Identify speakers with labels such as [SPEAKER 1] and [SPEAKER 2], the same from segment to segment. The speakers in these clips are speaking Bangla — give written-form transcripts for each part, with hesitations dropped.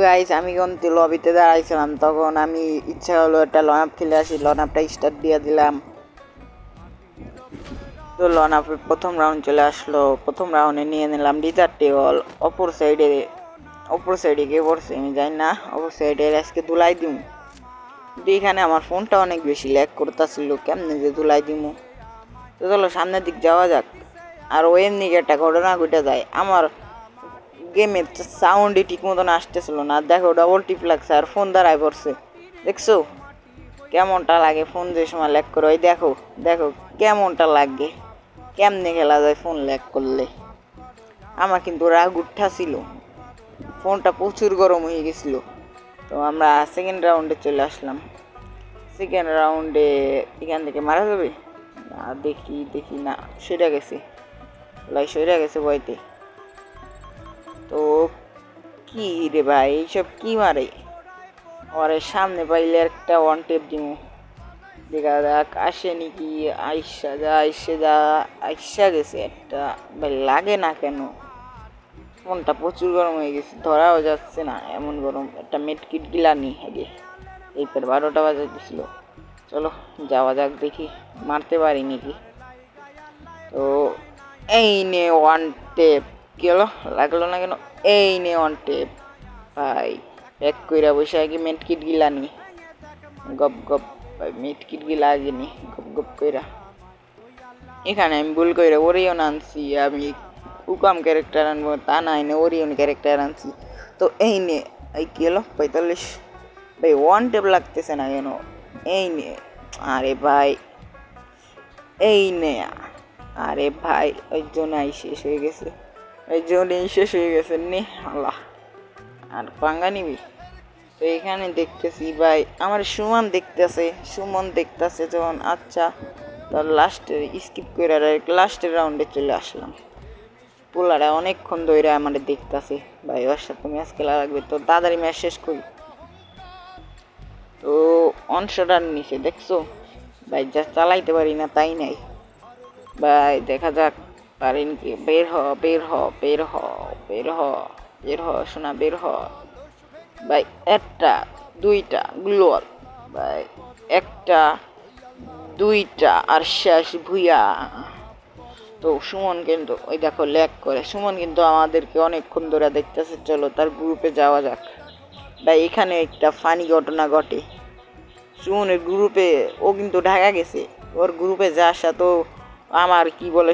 [SPEAKER 1] গাইস আমি কিন্তু লবিতে দাঁড়াইছিলাম, তখন আমি ইচ্ছা হলো একটা লন আপ খেলে আসি। লন আপটা স্টার্ট দিয়ে দিলাম। তো লন আপের প্রথম রাউন্ড চলে আসলো। প্রথম রাউন্ডে নিয়ে নিলাম ডিজার্ট টেবল। অপর সাইডে কে পড়ছে আমি জানি না। অপর সাইডে আজকে ধুলাই দিমু। কিন্তু এখানে আমার ফোনটা অনেক বেশি ল্যাগ করতেছিল, কেমনে যে ধুলাই দিমু। তো চলো সামনের দিক যাওয়া যাক। আর ও এমনি একটা ঘটনা ঘটে যায়, আমার গেমের সাউন্ডই ঠিক মতন আসতেছিল না। দেখো ডবল টিপ লাগছে আর ফোন দাঁড়ায় পড়ছে। দেখছো কেমনটা লাগে ফোন যে সময় ল্যাগ করে? ওই দেখো দেখো কেমনটা লাগে, কেমনে খেলা যায় ফোন ল্যাগ করলে। আমার কিন্তু রাগ উঠা ছিল, ফোনটা প্রচুর গরম হয়ে গেছিল। তো আমরা সেকেন্ড রাউন্ডে চলে আসলাম। সেকেন্ড রাউন্ডে এখান থেকে মারা যাবে না, দেখি দেখি না, সেটা গেছে সেটা গেছে বইতে। তো কি রে ভাই, এইসব কি মারে? ওরে সামনে পাইলে একটা ওয়ান টেপ দিমু, দেখা যাক আসে নাকি। আইসা গেছে একটা। ভাই লাগে না কেন? ফোনটা প্রচুর গরম হয়ে গেছে, ধরাও যাচ্ছে না, এমন গরম। একটা মেডকিট গিলানি আগে এই 12টা বাজে দিছিল। চলো যাওয়া যাক, দেখি মারতে পারি নাকি। তো এই নে ওয়ান টেপ। কি হলো, লাগলো না কেন? এই নে ওয়ান টেপ। ভাই এক কইরা বসে আগে মেডকিট গিলানি, গপ গপ। ভাই মেডকিট গিলা আগে নি গপ গপ কইরা। এখানে আমি ভুল কইরা ওরিয়ন আনছি। আমি উকাম ক্যারেক্টার আনবো তা না, এনে ওরিয়ন ক্যারেক্টার আনছি। তো এই নে, এই কি হলো 45। ভাই ওয়ান টেপ লাগতেছে না কেন? এই নে। আরে ভাই এই নে। আরে ভাই ওই জন্যই শেষ হয়ে গেছে, ওই জন্যই শেষ হয়ে গেছে নে। আল্লাহ, আর পাঙ্গা নিবি? তো এখানে দেখতেছি ভাই আমার সুমন দেখতেছে যখন। আচ্ছা তো লাস্টের স্কিপ করে লাস্টের রাউন্ডে চলে আসলাম। পোলারা অনেকক্ষণ ধরে আমার দেখতেছে। ভাই ওর সাথে ম্যাচ খেলা লাগবে, তো তাড়াতাড়ি ম্যাচ শেষ করি। তো অনশটার নিচে দেখছো ভাই, যা চালাইতে পারি না তাই নাই ভাই। দেখা যাক পারেন কি। বের হ বের হ বের হ বের হ বের হ শোনা, বের হ ভাই। একটা দুইটা গ্লোয়াল ভাই, একটা দুইটা আর শেষ ভুইয়া। তো সুমন কিন্তু ওই দেখো ল্যাগ করে। সুমন কিন্তু আমাদেরকে অনেকক্ষণ ধরে দেখতেছে। চলো তার গ্রুপে যাওয়া যাক ভাই। এখানে একটা ফানি ঘটনা ঘটে। সুমনের গ্রুপে ও কিন্তু ঢাকা গেছে, ওর গ্রুপে যা আসা তো আমার কি বলে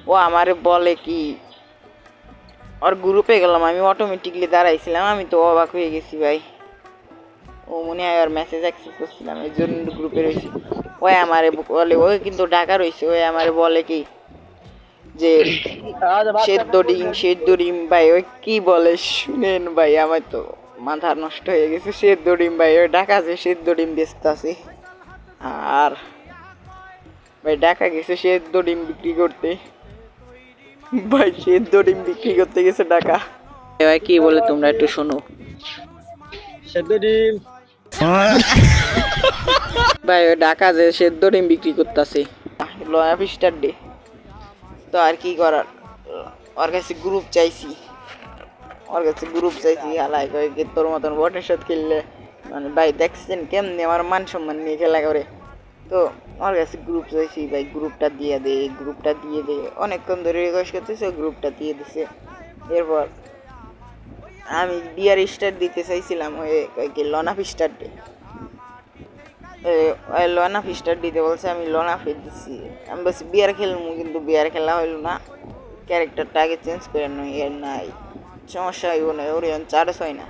[SPEAKER 1] ও আমার বলে কি, ওর গ্রুপে গেলাম আমি, অটোমেটিকলি দাঁড়াইছিলাম। আমি তো অবাক হয়ে গেছি ভাই। ও মনে হয় আর মেসেজ অ্যাক্সেস করছিলাম, এই জন্য গ্রুপে রয়েছি। ওই আমারে বলে, ওই কিন্তু ঢাকা রয়েছে, ওই আমারে বলে কি যে সেদ্ধ ডিম ভাই। ওই কি বলে শুনেন ভাই, আমার তো মাথা নষ্ট হয়ে গেছে। সেদ্ধ ডিম ভাই, ওই ঢাকা যে সেদ্ধ ডিম বেচতে আছে। আর ভাই ঢাকা গেছে সেদ্ধ ডিম বিক্রি করতে। ভাই সেদ্ধ ডিম বিক্রি করতে গেছে ঢাকা। ভাই কি বলে তোমরা একটু শোনো।
[SPEAKER 2] সেদ্ধ ডিম
[SPEAKER 1] ভাই ওই ঢাকা যে সেদ্ধ ডিম বিক্রি করতেছে লয়া ফিস্টার ডে। তো আর কি করার, ওর কাছে গ্রুপ চাইছি, হালাই কয়েক তোর মতন বটের সাথে খেললে মানে ভাই দেখছেন কেমনি আমার মান সম্মান নিয়ে খেলা করে। তো ওর কাছে গ্রুপ চাইছি ভাই, গ্রুপটা দিয়ে দে। অনেকক্ষণ ধরে রিকোয়েস্ট করতেছে, গ্রুপটা দিয়ে দিছে। এরপর আমি বিয়ার স্টার্ট দিতে চাইছিলাম, ওই কি লনাফ স্টার্ট ডে, লনাফ স্টার্ট দিতে বলছে। আমি লনাফ দিচ্ছি। আমি বলছি বিয়ার খেলবো, কিন্তু বিয়ার খেলা হইল না। ক্যারেক্টারটা আগে চেঞ্জ করে নই, এর নাই সমস্যা হইব না। ওরিয়ন 4-6 না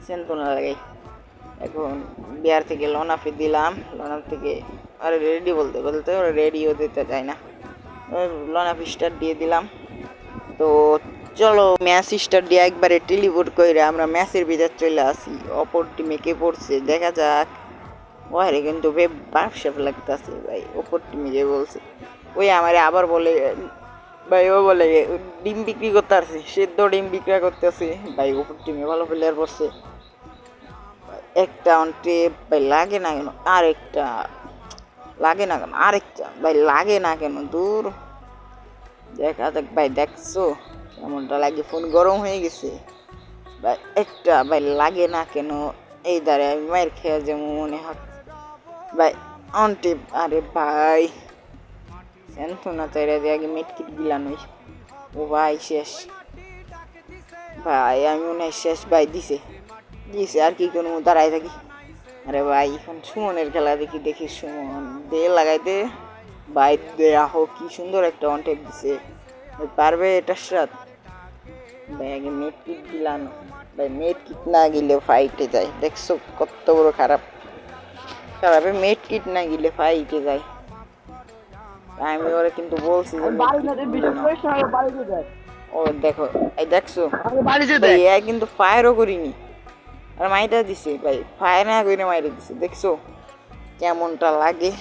[SPEAKER 1] সেন্তুন লাগাই। এখন বিয়ার থেকে লনাফে দিলাম, লনাফ থেকে আরে রেডি বলতে বলতে ওরা রেডিও দিতে চায় না। লনাফ স্টার্ট দিয়ে দিলাম। তো চলো ম্যাচ স্টার্ট দিয়ে একবারে টেলিপোর্ট করে আমরা ম্যাচের ভিতর চলে আসি। অপর টিমে কে পড়ছে দেখা যাক। ওরে কিন্তু বাপসাপ লাগতেছে ভাই। অপর টিমে যে বলছে, ওই আমারে আবার বলে ভাই, ও বলে ডিম বিক্রি করতে আসছে, সেদ্ধ ডিম বিক্রি করতেছে ভাই। অপর টিমে ভালো প্লেয়ার পড়ছে। একটা অন্টে ভাই লাগে না কেন, আরেকটা লাগে না কেন, আরেকটা ভাই লাগে না কেন, দূর। দেখা যাক ভাই, দেখছো কেমনটা লাগে? ফোন গরম হয়ে গেছে ভাই একটা ভাই লাগে না কেন? এই দ্বারে আমি মায়ের খেয়ে যেমন মনে হচ্ছে ভাই অন টিপ। আরে ভাই স্যান্থনা চাইরা দিয়ে আগে মেটকিট গিলানোই। ও ভাই শেষ ভাই, আমি মনে হয় শেষ ভাই। দিছে দিছে আর কি কোনো দাঁড়াই থাকি। আরে ভাই এখন সুমনের খেলা দেখি দেখি সুমন দে লাগাইতে ভাই দেয়া হোক, কি সুন্দর একটা অন টেপ দিছে। পারবে এটার সাথে? ভাই আগে মেট কিট দিলানো ভাই, মেট কিট না গিলে ফাইটে যায়। দেখছো কত বড় খারাপ খারাপে মেট কিট না গিলে ফাইটে যায়। আমি ওরা কিন্তু বলছি যে ও দেখো এই দেখছো ভাই এ কিন্তু ফায়ারও করিনি আর মাইটা দিছে ভাই, ফায়ার না করে মাইরে দিছে। দেখছো কেমনটা লাগে?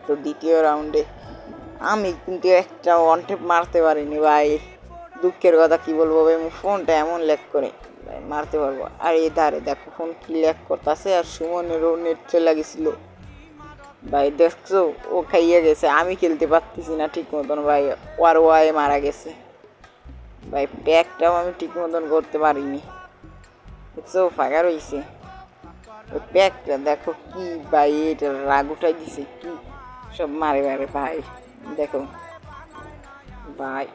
[SPEAKER 1] তো দ্বিতীয় রাউন্ডে আমি কিন্তু একটা ওয়ান টেপ মারতে পারিনি ভাই। দুঃখের কথা কি বলবো ভাই, আমি ফোনটা এমন ল্যাগ করে ভাই মারতে পারবো। আর এই ধারে দেখো ফোন কি ল্যাগ করতেছে। আর সুমনেরও নেট চলে গেছিল ভাই। দেখছো ও খাইয়ে গেছে, আমি খেলতে পারতেছি না ঠিক মতন ভাই। ওয়ার ওয়াই মারা গেছে ভাই, প্যাকটাও আমি ঠিক মতন করতে পারিনি। দেখছো ফাঁকা রয়েছে ওই প্যাকটা। দেখো কি ভাই, এটা রাগ উঠাই দিছে কি সব মারে মারে ভাই। দেখো ভাই,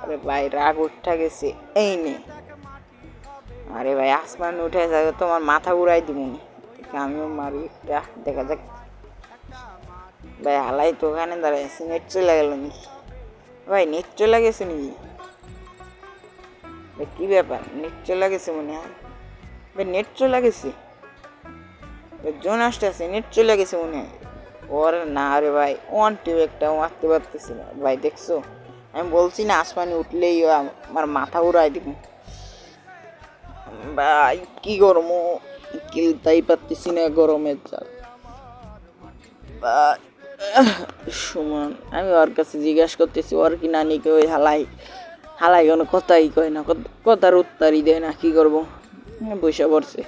[SPEAKER 1] আরে ভাই রাগ উঠা গেছে। এই নে, আরে ভাই আসমান উঠে যাবে, তোমার মাথা উড়াই দিব নি। আমিও মারি একটা, দেখা যাক ভাই। হালাই তো ওখানে দাঁড়াইছে, নেট চলে গেল নাকি ভাই? নেট চলে গেছে নাকি ভাই? কি ব্যাপার, নেট চলে গেছে মনে হয় ভাই। নেট চলে গেছে জোন আসতে আছে, নেট চলে গেছে মনে হয় ওর। না রে ভাই ওয়ান টিপ একটা মারতে পারতেছি না ভাই। দেখছো আমি বলছি না আসমানে উঠলেই আমার মাথা উড়াই দিব ভাই। কি গরম, খেলতেই পারতেছি না গরমের চাল ভাই। সুমন আমি ওর কাছে জিজ্ঞাসা করতেছি ওর কি নানিকে, ওই হালাই হালাই কোনো কথাই কয় না, কথার উত্তরই দেয় না। কি করবো, বৈশা পড়ছে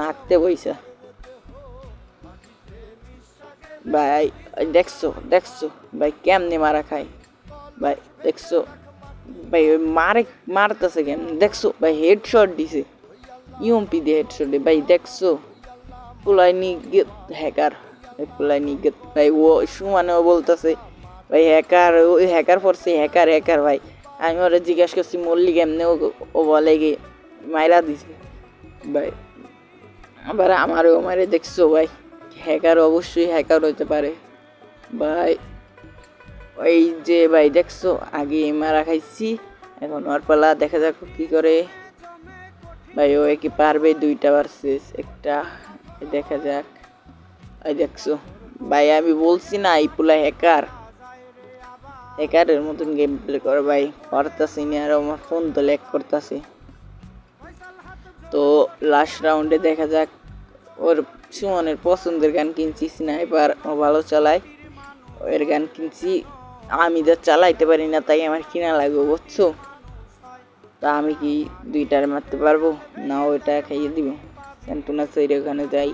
[SPEAKER 1] হাঁকতে বইসা ভাই। দেখছো দেখছো ভাই কেমনে মারা খায় ভাই? দেখছো ভাই ওই মারতেছে কেন? দেখছো ভাই হেডশট দিছে, ইউএমপি দিয়ে হেডশট ভাই। দেখছো পুলাইনি গেট হ্যাকার, পুলাইনি গেট ভাই। ও সুমানেও বলতেছে ভাই হ্যাকার, ওই হ্যাকার পড়ছে, হ্যাকার হ্যাকার ভাই। আমি ওরা জিজ্ঞাসা করছি মল্লিক এমনি, ও বলে গিয়ে মাইরা দিছে ভাই। আবার আমারও মারে। দেখছো ভাই হ্যাকার অবশ্যই হ্যাকার হতে পারে ভাই। ওই যে ভাই দেখছো আগে মারা খাইছি, এখন ওর পালা, দেখা যাক কি করে ভাই। ও কি পারবে দুইটা ভার্সেস একটা? দেখা যাক। এই দেখছো ভাই আমি বলছি না এই পুলা হ্যাকার, হ্যাকারের মতন গেম প্লে করে ভাই। পারতাছি না আর আমার ফোন তো ল্যাগ করতেছে। তো লাস্ট রাউন্ডে দেখা যাক। ওর সুমনের পছন্দের গান কিনছি, স্নাইপার ও ভালো চালায়, ওর গান কিনছি। আমি তো চালাইতে পারি না, তাই আমার কিনা লাগবে বুঝছো। তা আমি কি দুইটার মারতে পারবো না? ওইটা খাইয়ে দিব স্যান্টুনা সৈরে ওখানে যাই,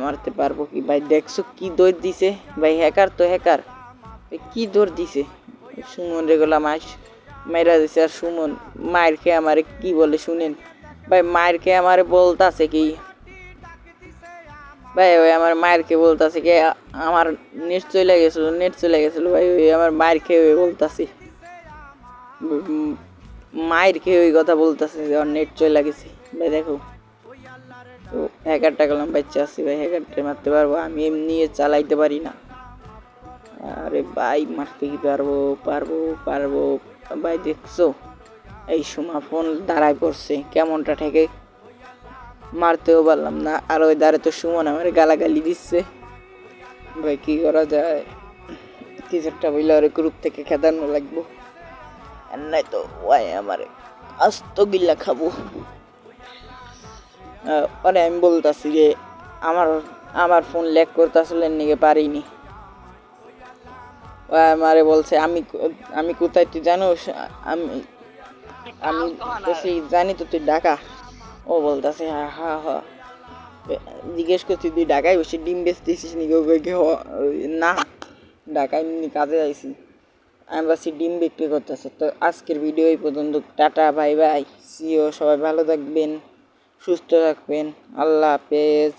[SPEAKER 1] মারতে পারবো কি ভাই? দেখছো কি দৌড় দিছে ভাই, হ্যাকার তো হ্যাকার, কি দৌড় দিছে। সুমন রেগুলা মাস মেরা দিছে। আর সুমন মায়ের খেয়ে আমারে কি বলে শুনেন ভাই? মায়ের খেয়ে আমারে বলতাছে কি ভাই, ওই আমার মায়ের খেয়ে বলতাছে কি আমার নেট চলে গেছিল, নেট চলে গেছিল ভাই। ওই আমার মায়ের খেয়ে বলতাছে, মায়ের খেয়ে ওই কথা বলতেছে যে ওর নেট চলে গেছে ভাই। দেখো তো হ্যাকারটা গেলাম বাচ্চা আছি ভাই, হ্যাকারটা মারতে পারবো, আমি এমনি চালাইতে পারি না। আরে ভাই মারতে কি পারবো পারবো পারবো ভাই। দেখছো এই সময় ফোন দাঁড়ায় পড়ছে, কেমনটা ঠেকে মারতেও পারলাম না। আর ওই দাঁড়ে তো সুমন আমার গালাগালি দিচ্ছে ভাই। কি করা যায়, কিছু একটা বললে ওর গ্রুপ থেকে খেদানো লাগবো, আর নাই তো ওয়াই আমার আস্ত গিল্লা খাবো। পরে আমি বলতেছি যে আমার আমার ফোন ল্যাগ করতে আসলে নিয়ে পারিনি। ও আমারে বলছে আমি আমি কোথায় তুই জানোস? আমি আমি তো সেই জানি তো তুই ঢাকা। ও বলতেছে হ্যাঁ হ্যাঁ হ্যাঁ। জিজ্ঞেস করছি তুই ঢাকায় বসে ডিম বেচতেছিস নাকি? না ঢাকায় এমনি কাজে যাইছি। আমি ভাবছি ডিম বিক্রি করতেছে। তো আজকের ভিডিও এই পর্যন্ত। Tata, bye bye, see you. সবাই ভালো থাকবেন, সুস্থ থাকবেন। আল্লাহ হাফেজ।